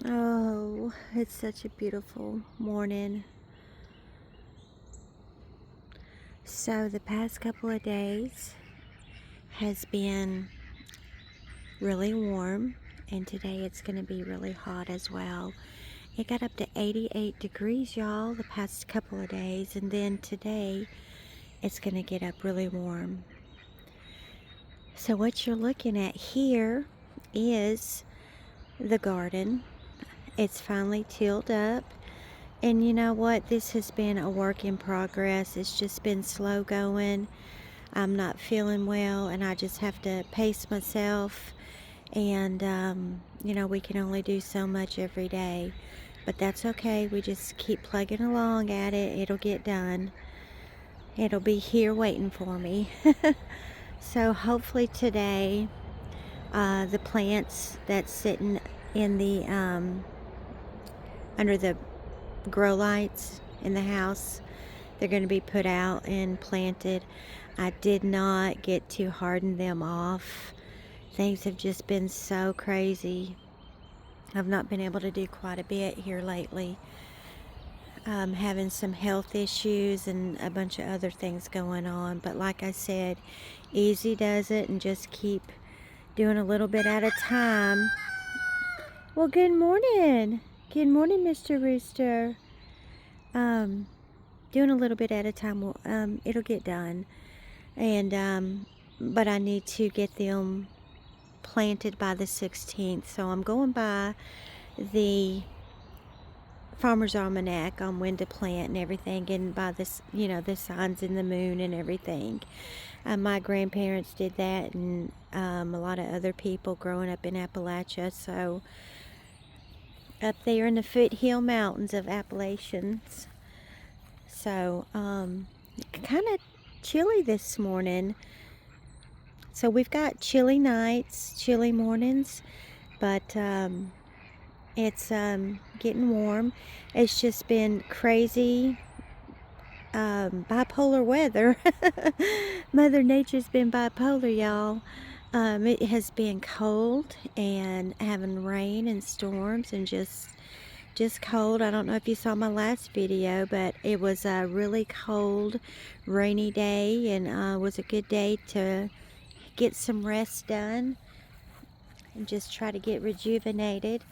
Oh, it's such a beautiful morning. So the past couple of days has been really warm, and today it's going to be really hot as well. It got up to 88 degrees, y'all, the past couple of days, and then today it's going to get up really warm. So what you're looking at here is the garden. It's finally tilled up. And you know what? This has been a work in progress. It's just been slow going. I'm not feeling well, and I just have to pace myself. And, we can only do so much every day. But that's okay. We just keep plugging along at it. It'll get done. It'll be here waiting for me. So hopefully today, the plants that's sitting in the under the grow lights in the house, they're going to be put out and planted. I did not get to harden them off. Things have just been so crazy. I've not been able to do quite a bit here lately. Having some health issues and a bunch of other things going on. But like I said, easy does it, and just keep doing a little bit at a time. Well, good morning. Good morning, Mr. Rooster. Doing a little bit at a time, it'll get done. And, but I need to get them planted by the 16th. So I'm going by the Farmer's Almanac on when to plant and everything, and by this, the signs in the moon and everything. My grandparents did that, and a lot of other people growing up in Appalachia. So up there in the foothill mountains of Appalachians. So kind of chilly this morning. So we've got chilly nights, chilly mornings, but it's getting warm. It's just been crazy bipolar weather. Mother Nature's been bipolar, y'all. It has been cold and having rain and storms and just cold. I don't know if you saw my last video, but it was a really cold, rainy day, and was a good day to get some rest done and just try to get rejuvenated.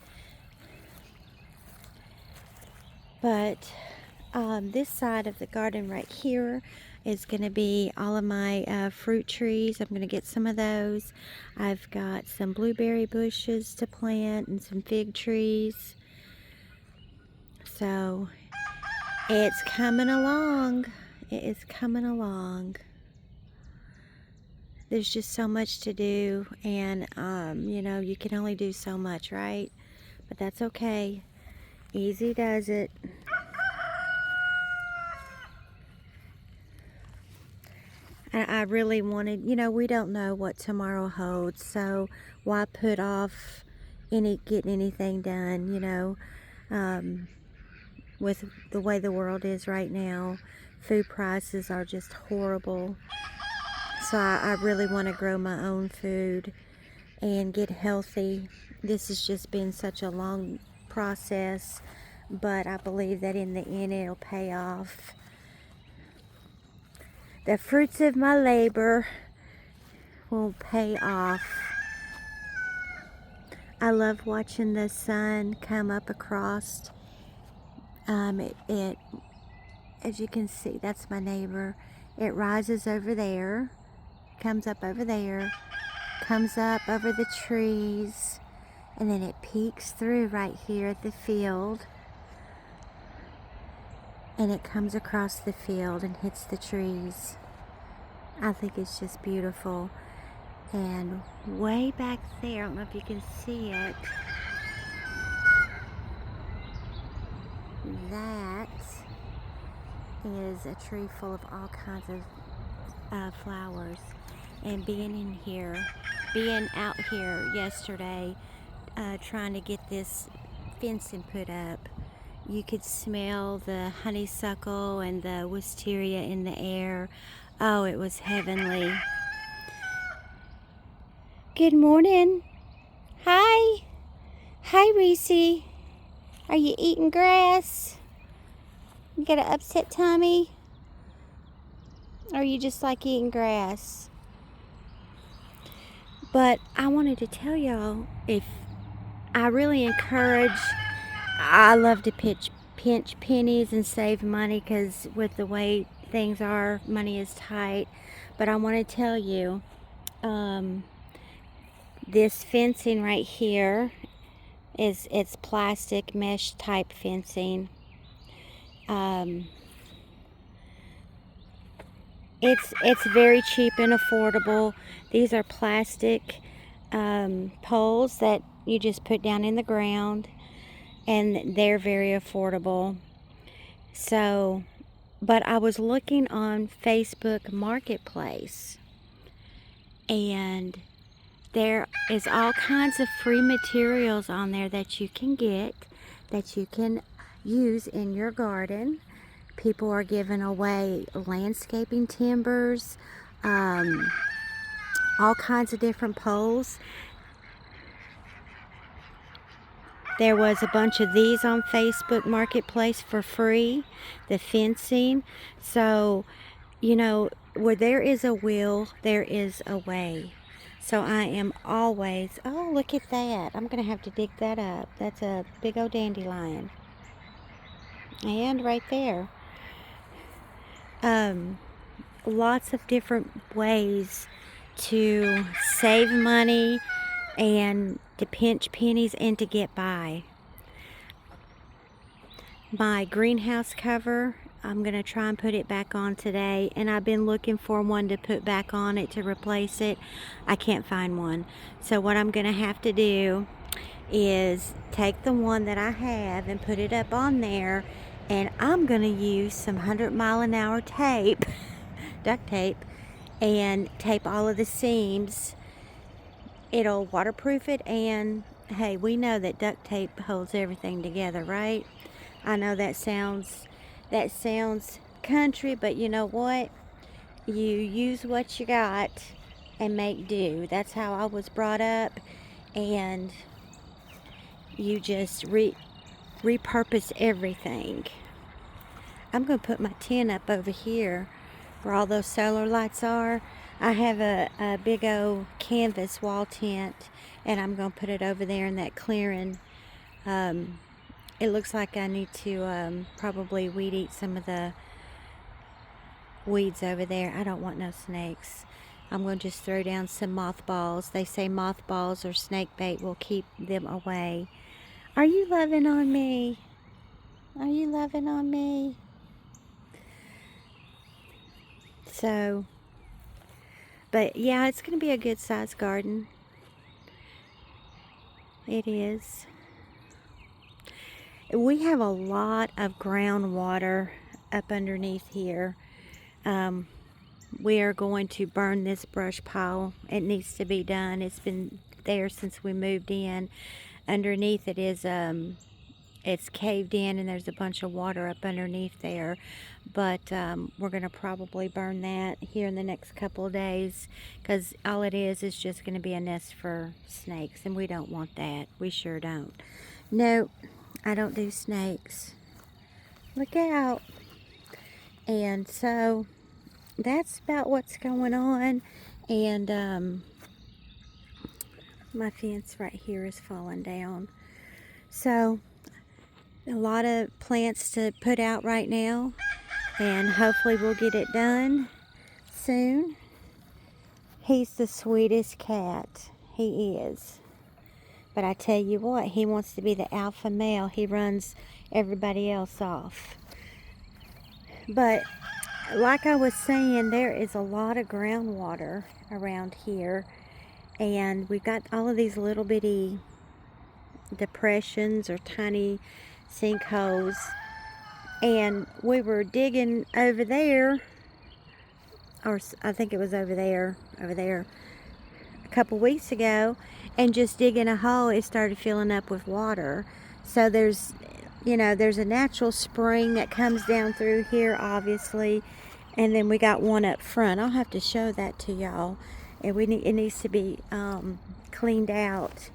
But this side of the garden right here is going to be all of my fruit trees. I'm going to get some of those. I've got some blueberry bushes to plant and some fig trees. So it's coming along. It is coming along. There's just so much to do, and you can only do so much, right? But that's okay. Easy does it. And I really wanted, we don't know what tomorrow holds, so why put off getting anything done, with the way the world is right now. Food prices are just horrible. So I really want to grow my own food and get healthy. This has just been such a long process, but I believe that in the end it'll pay off. The fruits of my labor will pay off. I love watching the sun come up across. It as you can see, that's my neighbor. It rises over there, comes up over there, comes up over the trees, and then it peeks through right here at the field, and it comes across the field and hits the trees. I think it's just beautiful. And way back there, I don't know if you can see it, that is a tree full of all kinds of flowers. And being out here yesterday, trying to get this fencing put up, you could smell the honeysuckle and the wisteria in the air. Oh, it was heavenly. Good morning. Hi. Hi, Reese. Are you eating grass? You got an upset tummy? Or you just like eating grass? But I wanted to tell y'all, if I really encourage, I love to pinch pennies and save money, because with the way things are, money is tight. But I want to tell you, this fencing right here it's plastic mesh type fencing. It's very cheap and affordable. These are plastic poles that you just put down in the ground, and they're very affordable. So, but I was looking on Facebook Marketplace, and there is all kinds of free materials on there that you can get, that you can use in your garden. People are giving away landscaping timbers, all kinds of different poles. There was a bunch of these on Facebook Marketplace for free, the fencing. So, you know, where there is a will, there is a way. So I am always, oh, look at that. I'm going to have to dig that up. That's a big old dandelion. And right there. Lots of different ways to save money and to pinch pennies and to get by. My greenhouse cover, I'm going to try and put it back on today, and I've been looking for one to put back on it to replace it. I can't find one. So what I'm going to have to do is take the one that I have and put it up on there, and I'm going to use some 100-mile-an-hour tape, duct tape, and tape all of the seams. It'll waterproof it, and hey, we know that duct tape holds everything together, right? I know that sounds country, but you know what? You use what you got and make do. That's how I was brought up, and you just repurpose everything. I'm going to put my tent up over here where all those solar lights are. I have a big old canvas wall tent, and I'm going to put it over there in that clearing. It looks like I need to probably weed eat some of the weeds over there. I don't want no snakes. I'm going to just throw down some mothballs. They say mothballs or snake bait will keep them away. Are you loving on me? Are you loving on me? So, but yeah, it's going to be a good sized garden. It is. We have a lot of groundwater up underneath here. We are going to burn this brush pile. It needs to be done. It's been there since we moved in. Underneath it is it's caved in, and there's a bunch of water up underneath there. But we're going to probably burn that here in the next couple of days, because all it is just going to be a nest for snakes, and we don't want that. We sure don't. No, I don't do snakes. Look out. And so that's about what's going on. And my fence right here is falling down. So a lot of plants to put out right now, and hopefully we'll get it done soon. He's the sweetest cat. He is. But I tell you what, he wants to be the alpha male. He runs everybody else off. But like I was saying, there is a lot of groundwater around here, and we've got all of these little bitty depressions or tiny sinkholes, and we were digging over there, or I think it was over there a couple weeks ago, and just digging a hole, it started filling up with water. So there's a natural spring that comes down through here, obviously, and then we got one up front. I'll have to show that to y'all, and it needs to be cleaned out.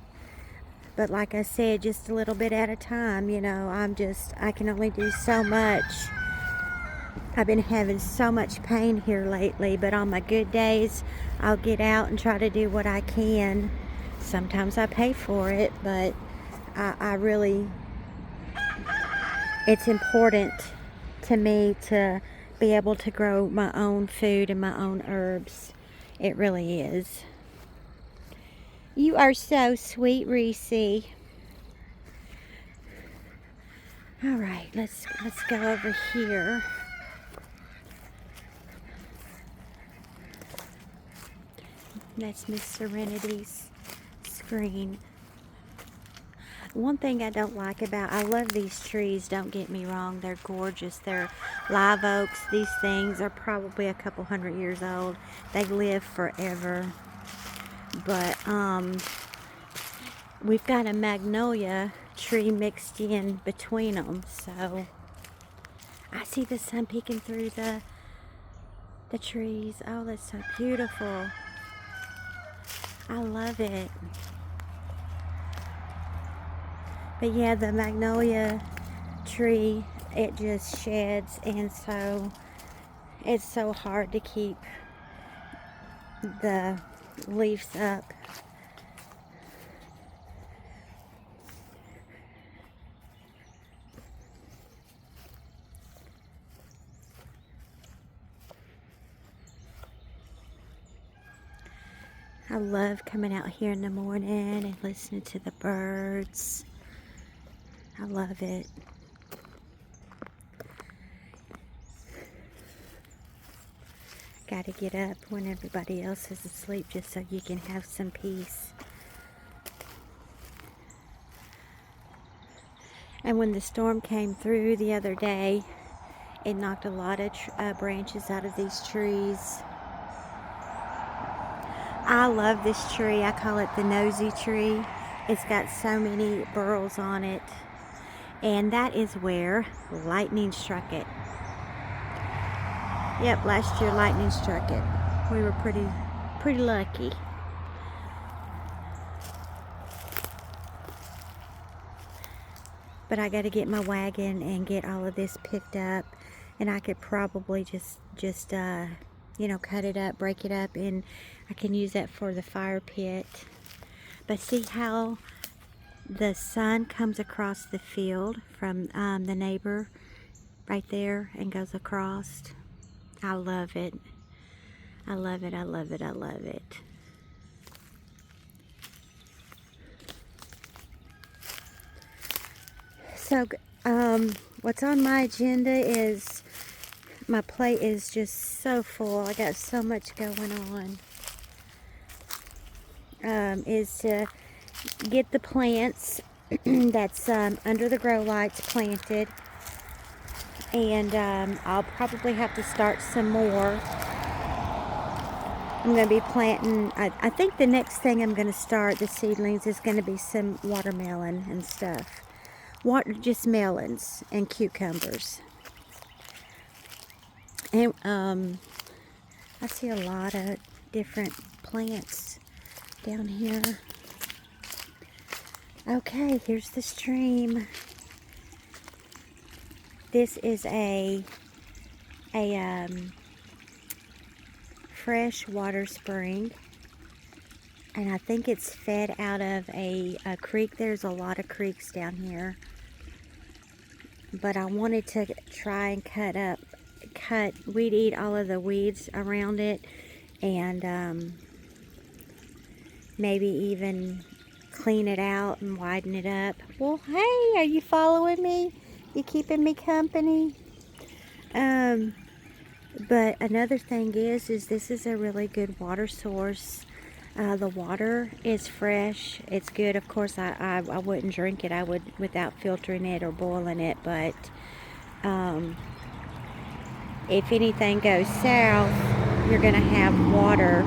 But like I said, just a little bit at a time, you know. I can only do so much. I've been having so much pain here lately, but on my good days, I'll get out and try to do what I can. Sometimes I pay for it, but I really, it's important to me to be able to grow my own food and my own herbs. It really is. You are so sweet, Reese. All right, let's go over here. That's Miss Serenity's screen. One thing I don't like I love these trees, don't get me wrong, they're gorgeous. They're live oaks. These things are probably a couple hundred years old. They live forever. But we've got a magnolia tree mixed in between them, so I see the sun peeking through the trees. Oh, that's so beautiful. I love it. But yeah, the magnolia tree, it just sheds, and so it's so hard to keep the leaves up. I love coming out here in the morning and listening to the birds. I love it. Got to get up when everybody else is asleep just so you can have some peace. And when the storm came through the other day, it knocked a lot of branches out of these trees. I love this tree. I call it the nosy tree. It's got so many burls on it. And that is where lightning struck it. Yep, last year lightning struck it. We were pretty lucky. But I got to get my wagon and get all of this picked up, and I could probably just you know, cut it up, break it up, and I can use that for the fire pit. But see how the sun comes across the field from the neighbor right there and goes across? I love it. I love it, I love it, I love it. So, what's on my agenda is, my plate is just so full. I got so much going on. Is to get the plants that's under the grow lights planted. And I'll probably have to start some more. I'm going to be planting, I think the next thing I'm going to start, the seedlings, is going to be some watermelon and stuff. Just melons and cucumbers. And I see a lot of different plants down here. Okay, here's the stream. This is a fresh water spring, and I think it's fed out of a creek. There's a lot of creeks down here, but I wanted to try and weed eat all of the weeds around it, and maybe even clean it out and widen it up. Well, hey, are you following me? You keeping me company? But another thing is this is a really good water source. The water is fresh. It's good. Of course, I wouldn't drink it. I would without filtering it or boiling it. But if anything goes south, you're going to have water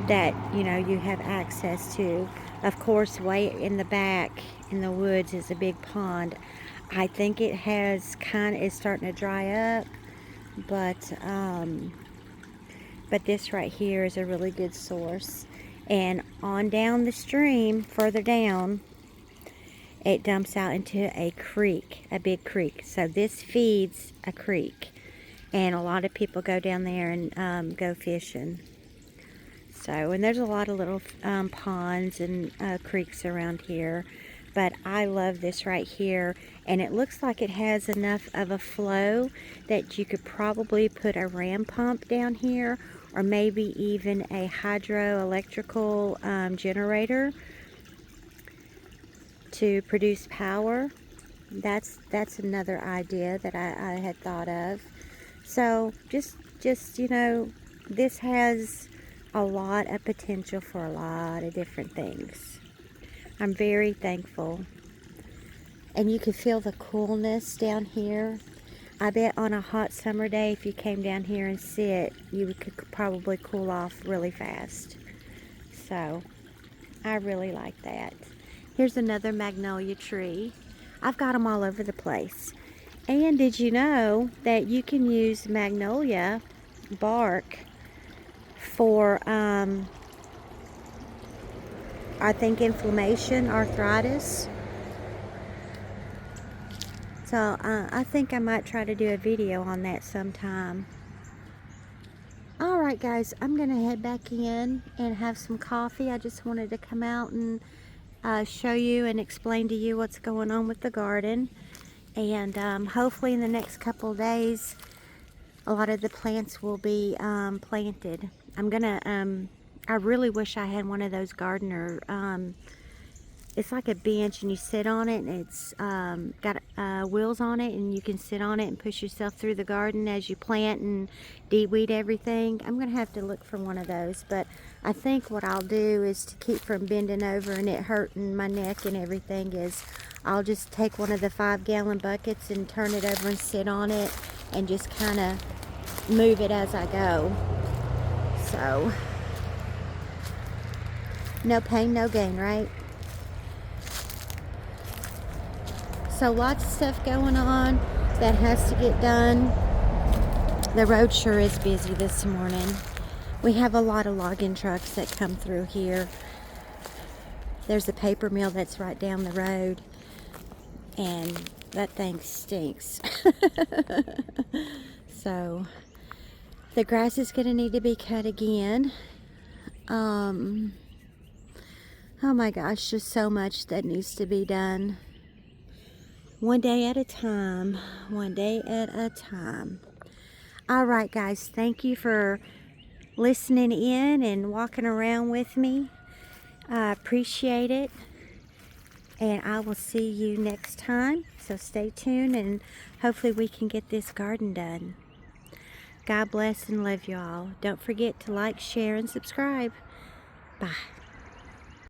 that, you know, you have access to. Of course, way in the back in the woods is a big pond. I think it is starting to dry up, but this right here is a really good source. And on down the stream, further down, it dumps out into a creek, a big creek. So this feeds a creek, and a lot of people go down there and go fishing. So, and there's a lot of little ponds and creeks around here, but I love this right here, and it looks like it has enough of a flow that you could probably put a ram pump down here, or maybe even a hydroelectrical generator to produce power. That's another idea that I had thought of. So just you know, this has a lot of potential for a lot of different things. I'm very thankful. And you can feel the coolness down here. I bet on a hot summer day, if you came down here and sit, you could probably cool off really fast. So I really like that. Here's another magnolia tree. I've got them all over the place. And did you know that you can use magnolia bark for, I think, inflammation, arthritis? So I think I might try to do a video on that sometime. Alright guys, I'm going to head back in and have some coffee. I just wanted to come out and show you and explain to you what's going on with the garden. And hopefully in the next couple of days, a lot of the plants will be planted. I'm going to, I really wish I had one of those gardener, it's like a bench and you sit on it, and it's got wheels on it, and you can sit on it and push yourself through the garden as you plant and de-weed everything. I'm gonna have to look for one of those, but I think what I'll do is, to keep from bending over and it hurting my neck and everything, is I'll just take one of the 5-gallon buckets and turn it over and sit on it and just kind of move it as I go. So no pain, no gain, right? So lots of stuff going on that has to get done. The road sure is busy this morning. We have a lot of logging trucks that come through here. There's a paper mill that's right down the road, and that thing stinks. So the grass is going to need to be cut again. Oh my gosh, just so much that needs to be done. One day at a time, one day at a time. All right, guys, thank you for listening in and walking around with me. I appreciate it, and I will see you next time. So stay tuned, and hopefully we can get this garden done. God bless and love you all. Don't forget to like, share, and subscribe. Bye.